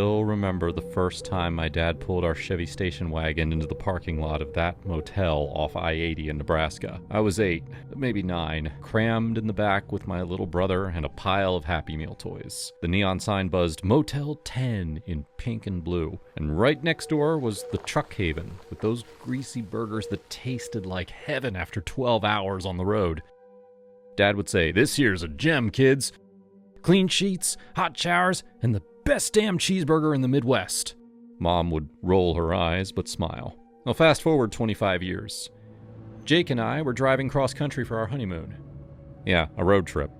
Still remember the first time my dad pulled our Chevy station wagon into the parking lot of that motel off I-80 in Nebraska. I was 8, maybe 9, crammed in the back with my little brother and a pile of Happy Meal toys. The neon sign buzzed Motel 10 in pink and blue, and right next door was the Truck Haven with those greasy burgers that tasted like heaven after 12 hours on the road. Dad would say, "This here's a gem, kids. Clean sheets, hot showers, and the best damn cheeseburger in the Midwest." Mom would roll her eyes but smile. Now fast forward 25 years. Jake and I were driving cross-country for our honeymoon. Yeah, a road trip.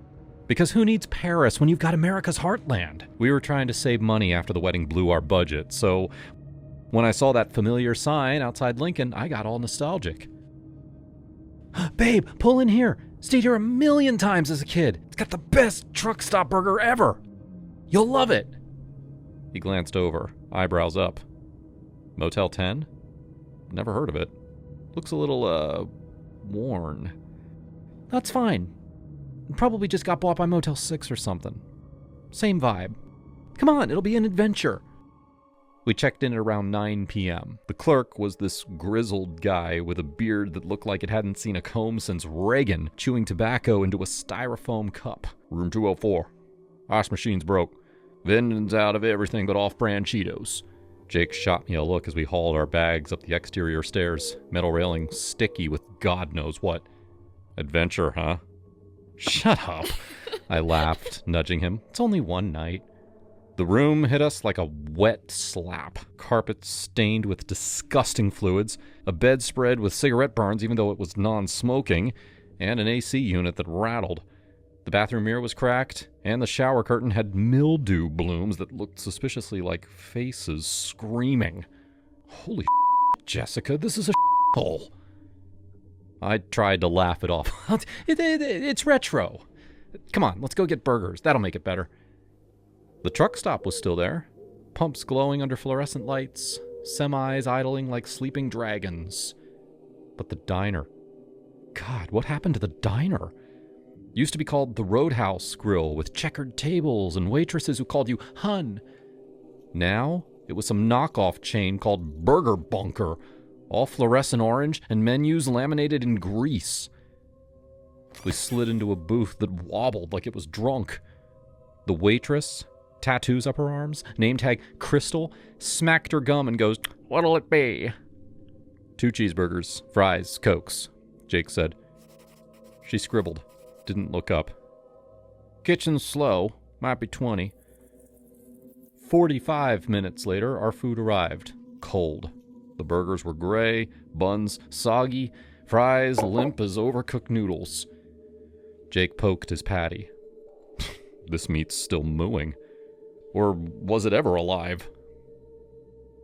Because who needs Paris when you've got America's heartland? We were trying to save money after the wedding blew our budget, so when I saw that familiar sign outside Lincoln, I got all nostalgic. "Babe, pull in here. Stayed here 1,000,000 times as a kid. It's got the best truck stop burger ever. You'll love it." He glanced over, eyebrows up. Motel 10? Never heard of it. Looks a little, worn. That's fine. Probably just got bought by Motel 6 or something. Same vibe. Come on, it'll be an adventure. We checked in at around 9 p.m. The clerk was this grizzled guy with a beard that looked like it hadn't seen a comb since Reagan, chewing tobacco into a styrofoam cup. "Room 204. Ice machine's broke. Vending's out of everything but off-brand Cheetos." Jake shot me a look as we hauled our bags up the exterior stairs, metal railing sticky with God knows what. "Adventure, huh?" "Shut up," I laughed, nudging him. "It's only one night." The room hit us like a wet slap. Carpet stained with disgusting fluids, a bedspread with cigarette burns even though it was non-smoking, and an AC unit that rattled. The bathroom mirror was cracked, and the shower curtain had mildew blooms that looked suspiciously like faces screaming. Holy Jessica, this is a hole. I tried to laugh it off. It's retro. Come on, let's go get burgers. That'll make it better. The truck stop was still there. Pumps glowing under fluorescent lights, semis idling like sleeping dragons. But the diner. God, what happened to the diner? Used to be called the Roadhouse Grill, with checkered tables and waitresses who called you Hun. Now, it was some knockoff chain called Burger Bunker, all fluorescent orange and menus laminated in grease. We slid into a booth that wobbled like it was drunk. The waitress, tattoos up her arms, name tag Crystal, smacked her gum and goes, "What'll it be?" "2 cheeseburgers, fries, Cokes," Jake said. She scribbled. Didn't look up. "Kitchen's slow. Might be 20. 45 minutes later, our food arrived. Cold. The burgers were gray, buns soggy, fries limp as overcooked noodles. Jake poked his patty. This meat's still mooing. Or was it ever alive?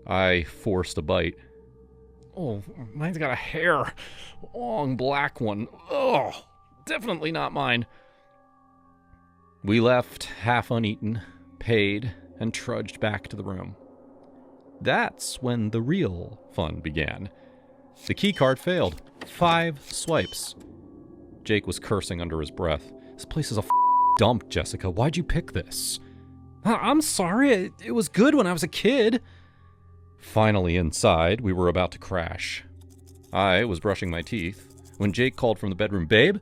I forced a bite. "Oh, mine's got a hair. Long black one. Ugh. Definitely not mine." We left half uneaten, paid, and trudged back to the room. That's when the real fun began. The key card failed. 5 swipes. Jake was cursing under his breath. "This place is a dump, Jessica. Why'd you pick this?" "I'm sorry. It was good when I was a kid." Finally inside, we were about to crash. I was brushing my teeth when Jake called from the bedroom, "Babe,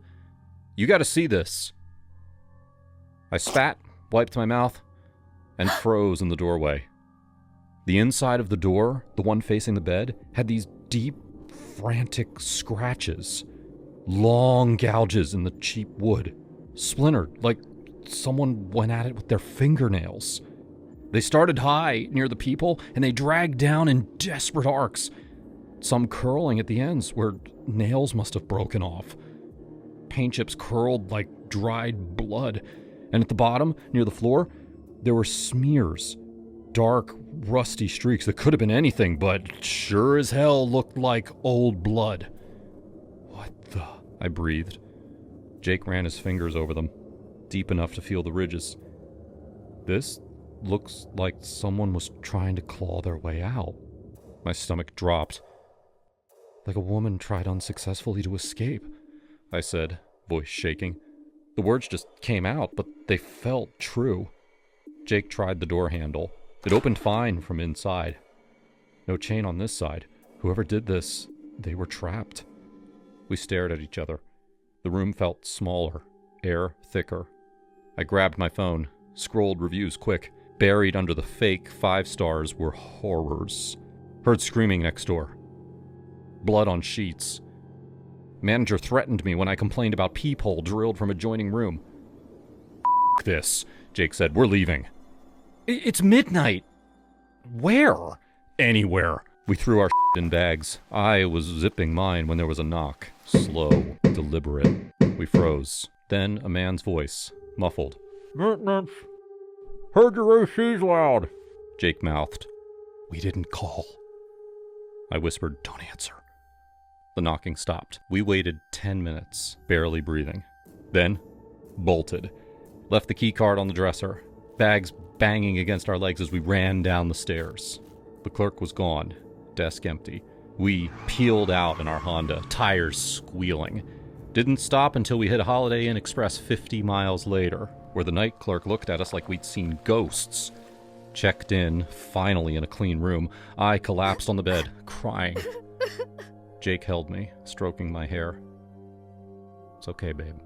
you gotta see this." I spat, wiped my mouth, and froze in the doorway. The inside of the door, the one facing the bed, had these deep, frantic scratches. Long gouges in the cheap wood. Splintered, like someone went at it with their fingernails. They started high, near the people, and they dragged down in desperate arcs. Some curling at the ends, where nails must have broken off. Paint chips curled like dried blood, and at the bottom, near the floor, there were smears. Dark, rusty streaks that could have been anything, but sure as hell looked like old blood. "What the?" I breathed. Jake ran his fingers over them, deep enough to feel the ridges. "This looks like someone was trying to claw their way out." My stomach dropped. "Like a woman tried unsuccessfully to escape," I said, voice shaking. The words just came out, but they felt true. Jake tried the door handle, It opened fine from inside. No chain on this side. Whoever did this, they were trapped. We stared at each other. The room felt smaller, air thicker. I grabbed my phone, scrolled reviews quick. Buried under the fake 5 stars were horrors. Heard screaming next door. Blood on sheets. Manager threatened me when I complained about peephole drilled from adjoining room. F this, Jake said. We're leaving. It's midnight. Where? Anywhere. We threw our in bags. I was zipping mine when there was a knock. Slow, deliberate. We froze. Then a man's voice, muffled. Maintenance. Heard your AC's loud, Jake mouthed. We didn't call. I whispered, don't answer. The knocking stopped. We waited 10 minutes, barely breathing. Then, bolted. Left the key card on the dresser. Bags banging against our legs as we ran down the stairs. The clerk was gone. Desk empty. We peeled out in our Honda, tires squealing. Didn't stop until we hit Holiday Inn Express 50 miles later, where the night clerk looked at us like we'd seen ghosts. Checked in, finally in a clean room. I collapsed on the bed, crying. Jake held me, stroking my hair. It's okay, babe.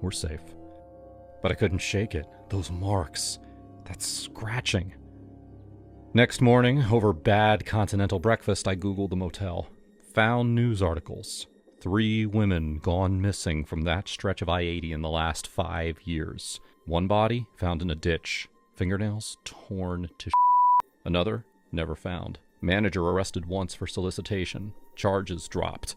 We're safe. But I couldn't shake it. Those marks. That scratching. Next morning, over bad continental breakfast, I Googled the motel. Found news articles. 3 women gone missing from that stretch of I-80 in the last 5 years. One body found in a ditch. Fingernails torn to Another never found. Manager arrested once for solicitation. Charges dropped.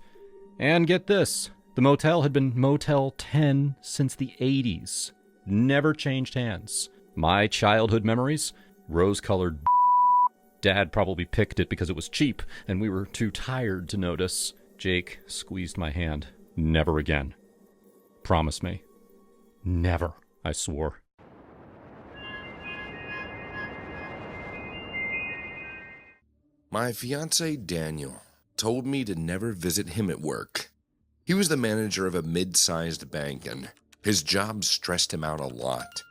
And get this, the motel had been Motel 10 since the 80s. Never changed hands. My childhood memories? Rose-colored. Dad probably picked it because it was cheap, and we were too tired to notice. Jake squeezed my hand. Never again. Promise me. Never, I swore. My fiancé, Daniel, told me to never visit him at work. He was the manager of a mid-sized bank, and his job stressed him out a lot.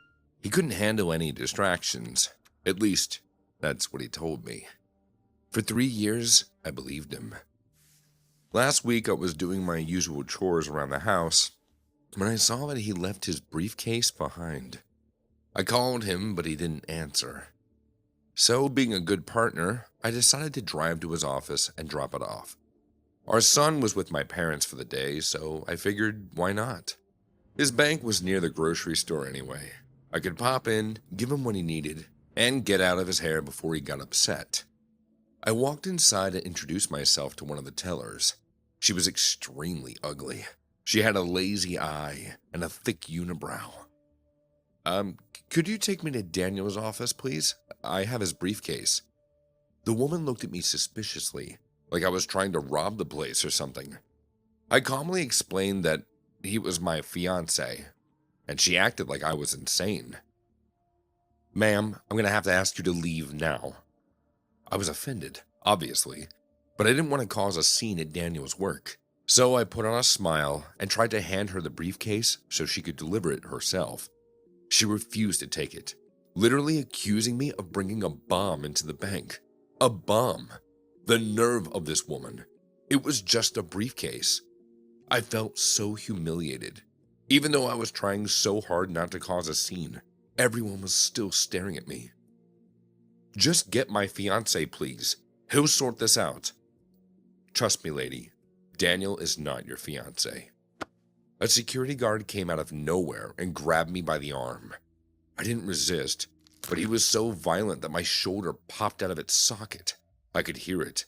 He couldn't handle any distractions. At least, that's what he told me. For 3 years, I believed him. Last week, I was doing my usual chores around the house when I saw that he left his briefcase behind. I called him, but he didn't answer. So, being a good partner, I decided to drive to his office and drop it off. Our son was with my parents for the day, so I figured, why not? His bank was near the grocery store anyway. I could pop in, give him what he needed, and get out of his hair before he got upset. I walked inside and introduced myself to one of the tellers. She was extremely ugly. She had a lazy eye and a thick unibrow. Could you take me to Daniel's office, please? I have his briefcase. The woman looked at me suspiciously, like I was trying to rob the place or something. I calmly explained that he was my fiancé, and she acted like I was insane. Ma'am, I'm going to have to ask you to leave now. I was offended, obviously, but I didn't want to cause a scene at Daniel's work. So I put on a smile and tried to hand her the briefcase so she could deliver it herself. She refused to take it, literally accusing me of bringing a bomb into the bank. A bomb. The nerve of this woman. It was just a briefcase. I felt so humiliated. Even though I was trying so hard not to cause a scene, everyone was still staring at me. Just get my fiancé, please. He'll sort this out. Trust me, lady. Daniel is not your fiancé. A security guard came out of nowhere and grabbed me by the arm. I didn't resist, but he was so violent that my shoulder popped out of its socket. I could hear it.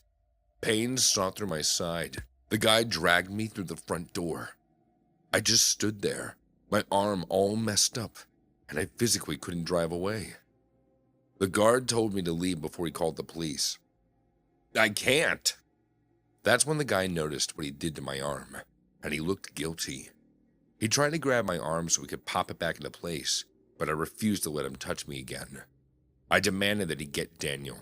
Pain shot through my side. The guy dragged me through the front door. I just stood there, my arm all messed up, and I physically couldn't drive away. The guard told me to leave before he called the police. I can't. That's when the guy noticed what he did to my arm, and he looked guilty. He tried to grab my arm so we could pop it back into place, but I refused to let him touch me again. I demanded that he get Daniel.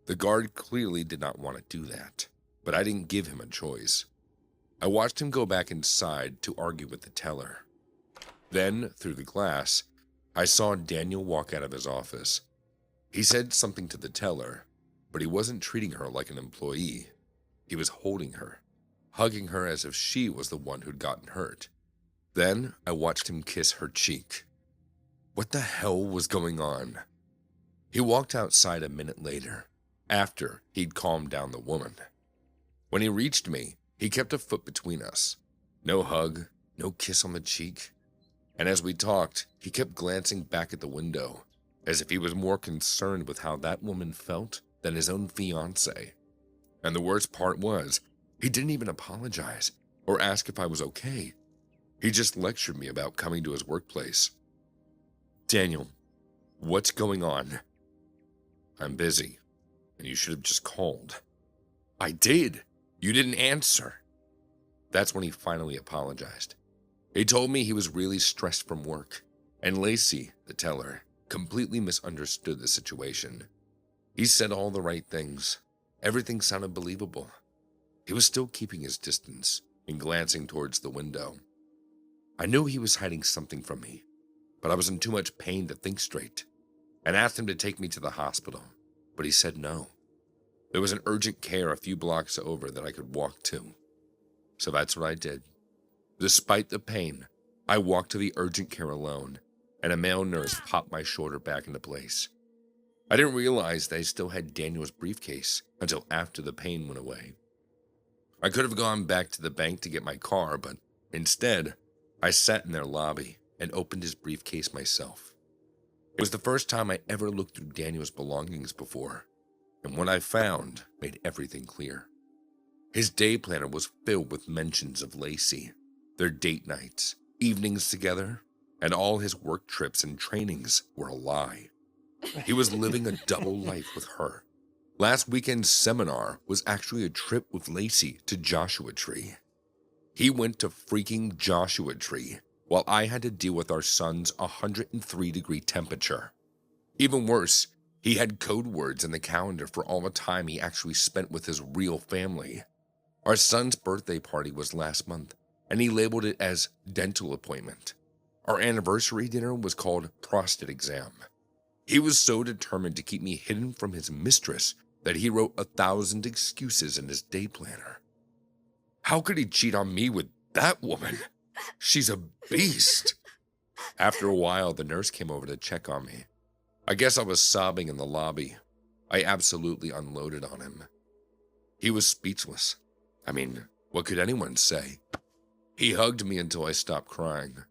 The guard clearly did not want to do that, but I didn't give him a choice. I watched him go back inside to argue with the teller. Then, through the glass, I saw Daniel walk out of his office. He said something to the teller, but he wasn't treating her like an employee. He was holding her, hugging her as if she was the one who'd gotten hurt. Then I watched him kiss her cheek. What the hell was going on? He walked outside a minute later, after he'd calmed down the woman. When he reached me, he kept a foot between us. No hug, no kiss on the cheek. And as we talked, he kept glancing back at the window, as if he was more concerned with how that woman felt than his own fiancée. And the worst part was, he didn't even apologize or ask if I was okay. He just lectured me about coming to his workplace. Daniel, what's going on? I'm busy, and you should have just called. I did. You didn't answer. That's when he finally apologized. He told me he was really stressed from work, and Lacey, the teller, completely misunderstood the situation. He said all the right things. Everything sounded believable. He was still keeping his distance and glancing towards the window. I knew he was hiding something from me, but I was in too much pain to think straight, and asked him to take me to the hospital, but he said no. There was an urgent care a few blocks over that I could walk to. So that's what I did. Despite the pain, I walked to the urgent care alone, and a male nurse popped my shoulder back into place. I didn't realize that I still had Daniel's briefcase until after the pain went away. I could have gone back to the bank to get my car, but instead, I sat in their lobby and opened his briefcase myself. It was the first time I ever looked through Daniel's belongings before, and what I found made everything clear. His day planner was filled with mentions of Lacey, their date nights, evenings together, and all his work trips and trainings were a lie. He was living a double life with her. Last weekend's seminar was actually a trip with Lacey to Joshua Tree. He went to freaking Joshua Tree, while I had to deal with our son's 103-degree temperature. Even worse, he had code words in the calendar for all the time he actually spent with his real family. Our son's birthday party was last month, and he labeled it as dental appointment. Our anniversary dinner was called prostate exam. He was so determined to keep me hidden from his mistress that he wrote 1,000 excuses in his day planner. How could he cheat on me with that woman? She's a beast. After a while, the nurse came over to check on me. I guess I was sobbing in the lobby. I absolutely unloaded on him. He was speechless. I mean, what could anyone say? He hugged me until I stopped crying.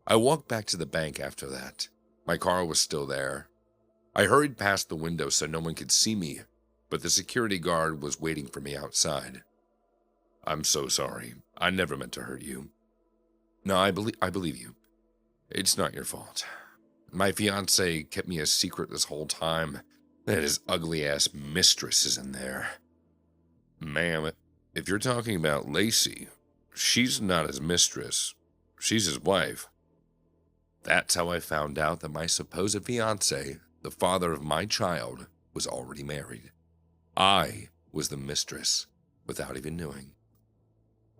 I walked back to the bank after that. My car was still there. I hurried past the window so no one could see me, but the security guard was waiting for me outside. I'm so sorry. I never meant to hurt you. No, I believe you. It's not your fault. My fiancé kept me a secret this whole time, and his ugly-ass mistress is in there. Ma'am, if you're talking about Lacey, she's not his mistress. She's his wife. That's how I found out that my supposed fiancé, the father of my child, was already married. I was the mistress, without even knowing.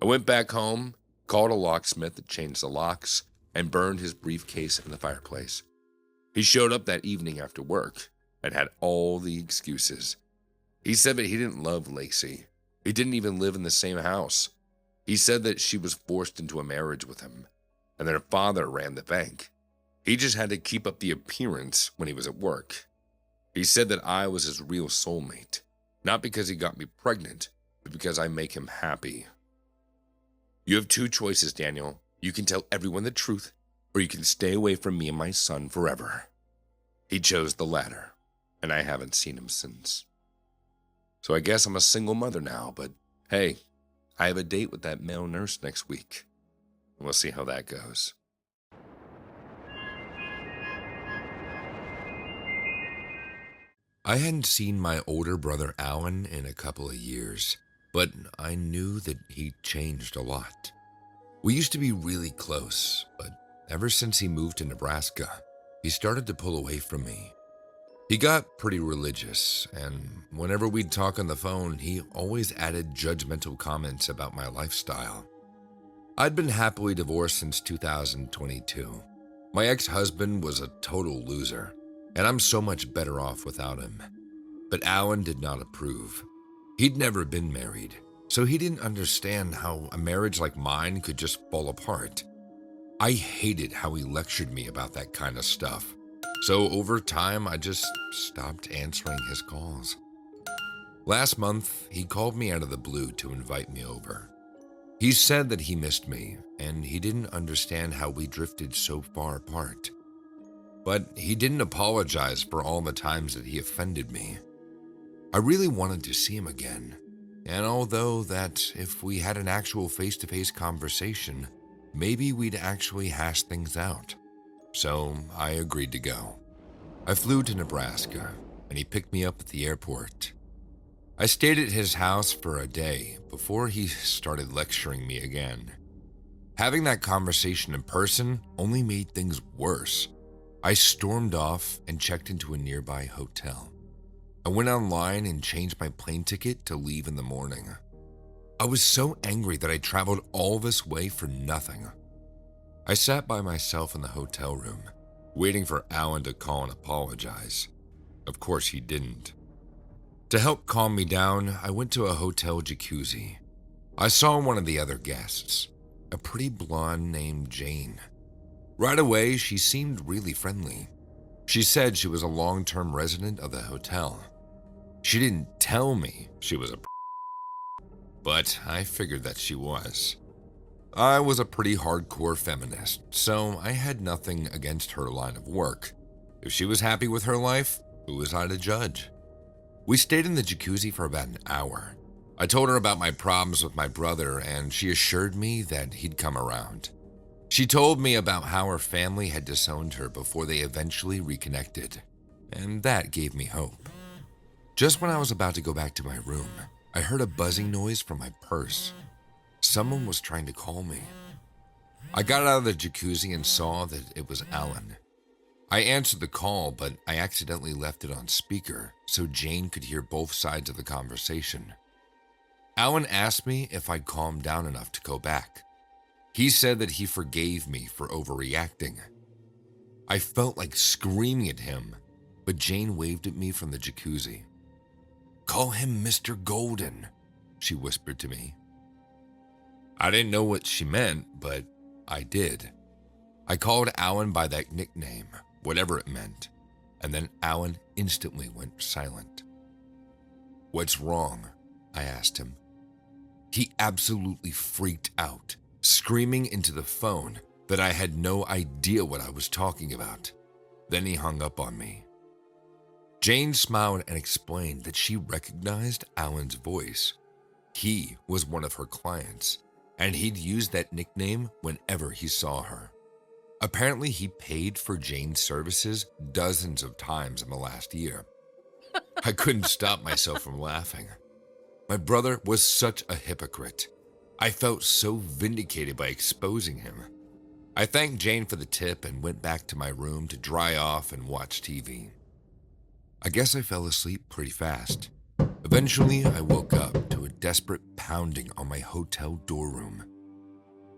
I went back home, called a locksmith that changed the locks, and burned his briefcase in the fireplace. He showed up that evening after work and had all the excuses. He said that he didn't love Lacey. He didn't even live in the same house. He said that she was forced into a marriage with him, and that her father ran the bank. He just had to keep up the appearance when he was at work. He said that I was his real soulmate, not because he got me pregnant, but because I make him happy. You have two choices, Daniel. You can tell everyone the truth, or you can stay away from me and my son forever. He chose the latter, and I haven't seen him since. So I guess I'm a single mother now, but hey, I have a date with that male nurse next week. We'll see how that goes. I hadn't seen my older brother Alan in a couple of years, but I knew that he'd changed a lot. We used to be really close, but ever since he moved to Nebraska, he started to pull away from me. He got pretty religious, and whenever we'd talk on the phone, he always added judgmental comments about my lifestyle. I'd been happily divorced since 2022. My ex-husband was a total loser. and I'm so much better off without him. But Alan did not approve. He'd never been married, so he didn't understand how a marriage like mine could just fall apart. I hated how he lectured me about that kind of stuff, so over time I just stopped answering his calls. Last month, he called me out of the blue to invite me over. He said that he missed me, and he didn't understand how we drifted so far apart. But he didn't apologize for all the times that he offended me. I really wanted to see him again, and although that if we had an actual face-to-face conversation, maybe we'd actually hash things out. So I agreed to go. I flew to Nebraska, and he picked me up at the airport. I stayed at his house for a day before he started lecturing me again. Having that conversation in person only made things worse. I stormed off and checked into a nearby hotel. I went online and changed my plane ticket to leave in the morning. I was so angry that I traveled all this way for nothing. I sat by myself in the hotel room, waiting for Alan to call and apologize. Of course he didn't. To help calm me down, I went to a hotel jacuzzi. I saw one of the other guests, a pretty blonde named Jane. Right away, she seemed really friendly. She said she was a long-term resident of the hotel. She didn't tell me she was a but I figured that she was. I was a pretty hardcore feminist, so I had nothing against her line of work. If she was happy with her life, who was I to judge? We stayed in the jacuzzi for about an hour. I told her about my problems with my brother, and she assured me that he'd come around. She told me about how her family had disowned her before they eventually reconnected, and that gave me hope. Just when I was about to go back to my room, I heard a buzzing noise from my purse. Someone was trying to call me. I got out of the jacuzzi and saw that it was Alan. I answered the call, but I accidentally left it on speaker so Jane could hear both sides of the conversation. Alan asked me if I'd calmed down enough to go back. He said that he forgave me for overreacting. I felt like screaming at him, but Jane waved at me from the jacuzzi. "Call him Mr. Golden," she whispered to me. I didn't know what she meant, but I did. I called Alan by that nickname, whatever it meant, and then Alan instantly went silent. "What's wrong?" I asked him. He absolutely freaked out, screaming into the phone that I had no idea what I was talking about. Then he hung up on me. Jane smiled and explained that she recognized Alan's voice. He was one of her clients, and he'd used that nickname whenever he saw her. Apparently, he paid for Jane's services dozens of times in the last year. I couldn't stop myself from laughing. My brother was such a hypocrite. I felt so vindicated by exposing him. I thanked Jane for the tip and went back to my room to dry off and watch TV. I guess I fell asleep pretty fast. Eventually, I woke up to a desperate pounding on my hotel door room.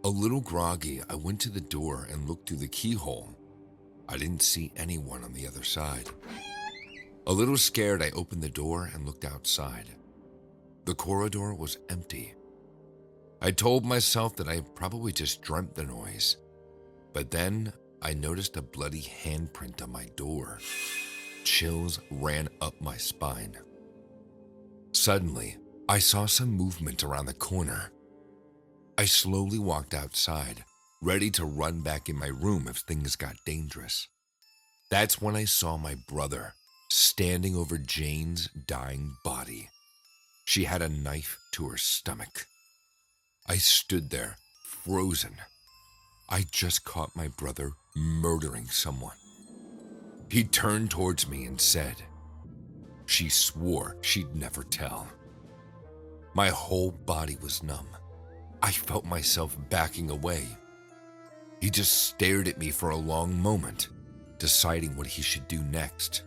A little groggy, I went to the door and looked through the keyhole. I didn't see anyone on the other side. A little scared, I opened the door and looked outside. The corridor was empty. I told myself that I probably just dreamt the noise. But then I noticed a bloody handprint on my door. Chills ran up my spine. Suddenly, I saw some movement around the corner. I slowly walked outside, ready to run back in my room if things got dangerous. That's when I saw my brother standing over Jane's dying body. She had a knife to her stomach. I stood there, frozen. I just caught my brother murdering someone. He turned towards me and said, she swore she'd never tell. My whole body was numb. I felt myself backing away. He just stared at me for a long moment, deciding what he should do next.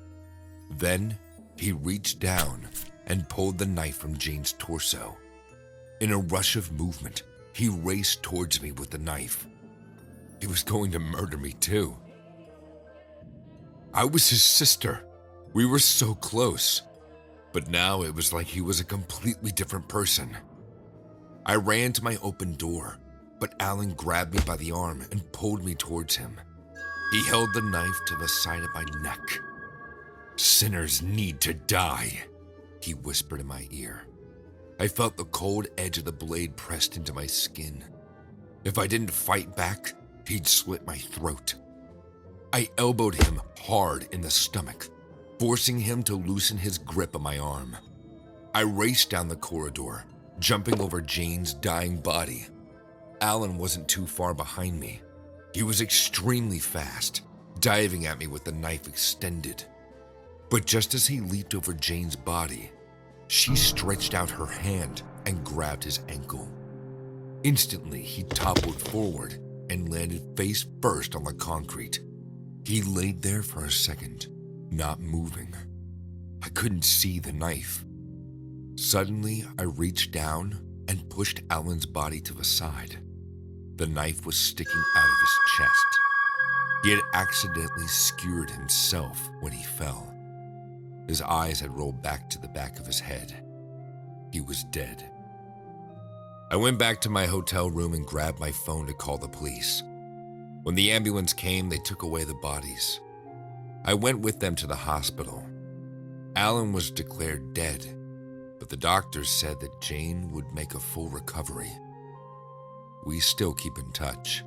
Then he reached down and pulled the knife from Jane's torso. In a rush of movement, he raced towards me with the knife. He was going to murder me too. I was his sister. We were so close. But now it was like he was a completely different person. I ran to my open door, but Alan grabbed me by the arm and pulled me towards him. He held the knife to the side of my neck. "Sinners need to die," he whispered in my ear. I felt the cold edge of the blade pressed into my skin. If I didn't fight back, he'd slit my throat. I elbowed him hard in the stomach, forcing him to loosen his grip on my arm. I raced down the corridor, jumping over Jane's dying body. Alan wasn't too far behind me. He was extremely fast, diving at me with the knife extended. But just as he leaped over Jane's body, she stretched out her hand and grabbed his ankle. Instantly, he toppled forward and landed face first on the concrete. He laid there for a second, not moving. I couldn't see the knife. Suddenly, I reached down and pushed Alan's body to the side. The knife was sticking out of his chest. He had accidentally skewered himself when he fell. His eyes had rolled back to the back of his head. He was dead. I went back to my hotel room and grabbed my phone to call the police. When the ambulance came, they took away the bodies. I went with them to the hospital. Alan was declared dead, but the doctors said that Jane would make a full recovery. We still keep in touch.